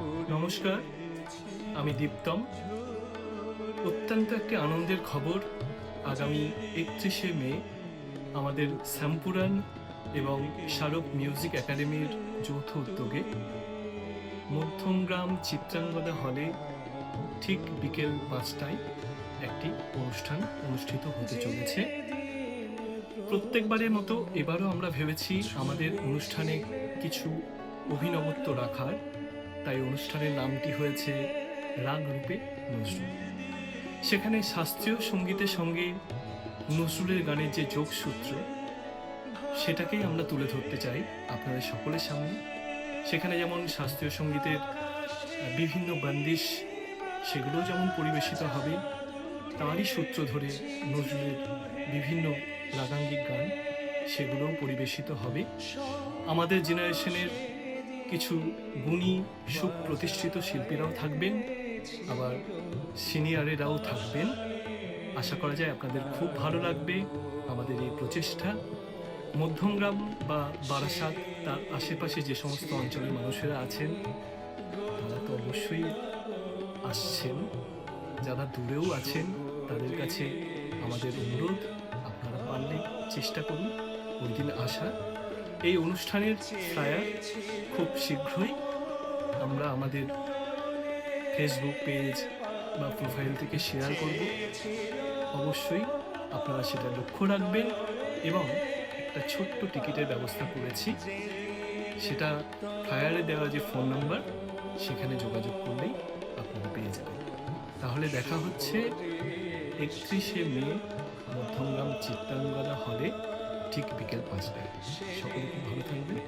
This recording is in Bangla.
নমস্কার, আমি দীপ্তম। অত্যন্ত একটি আনন্দের খবর। আগামী 31শে মে আমাদের শ্যামপুরান এবং শারক মিউজিক একাডেমির যৌথ উদ্যোগে মধ্যমগ্রাম চিত্রাঙ্গদা হলে ঠিক বিকেল 5টায় একটি অনুষ্ঠান অনুষ্ঠিত হতে চলেছে। প্রত্যেকবারের মতো এবারও আমরা ভেবেছি আমাদের অনুষ্ঠানে কিছু অভিনবত্ব রাখার। তাই অনুষ্ঠানের নামটি হয়েছে রাগ রূপে নজরুল। সেখানে শাস্ত্রীয় সঙ্গীতের সঙ্গে নজরুলের গানের যে যোগসূত্র, সেটাকেই আমরা তুলে ধরতে চাই আপনাদের সকলের সামনে। সেখানে যেমন শাস্ত্রীয় সঙ্গীতের বিভিন্ন বন্দিশ, সেগুলোও যেমন পরিবেশিত হবে, তারই সূত্র ধরে নজরুলের বিভিন্ন রাগাঙ্গিক গান, সেগুলোও পরিবেশিত হবে। আমাদের জেনারেশনের কিছু গুণী সুপ্রতিষ্ঠিত শিল্পীরাও থাকবেন, আবার সিনিয়রেরাও থাকবেন। আশা করা যায় আপনাদের খুব ভালো লাগবে আমাদের এই প্রচেষ্টা। মধ্যমগ্রাম বা বারাসাত, তার আশেপাশে যে সমস্ত অঞ্চলের মানুষেরা আছেন, তারা তো অবশ্যই আসছেন। যারা দূরেও আছেন, তাদের কাছে আমাদের অনুরোধ, আপনারা পারলে চেষ্টা করুন ওই দিন আসার। এই অনুষ্ঠানের ফ্লায়ার খুব শীঘ্রই আমরা আমাদের ফেসবুক পেজ বা প্রোফাইল থেকে শেয়ার করব। অবশ্যই আপনারা সেটা লক্ষ্য রাখবেন এবং একটা ছোট্ট টিকিটের ব্যবস্থা করেছি, সেটা ফ্লায়ারে দেওয়া যে ফোন নাম্বার, সেখানে যোগাযোগ করলেই আপনারা পেয়ে যাবেন। তাহলে দেখা হচ্ছে 31শে মে মধ্যমগ্রাম চিত্রাঙ্গদা হলে ঠিক বিকেল 5টায়। সকলে খুব ভালো থাকবেন।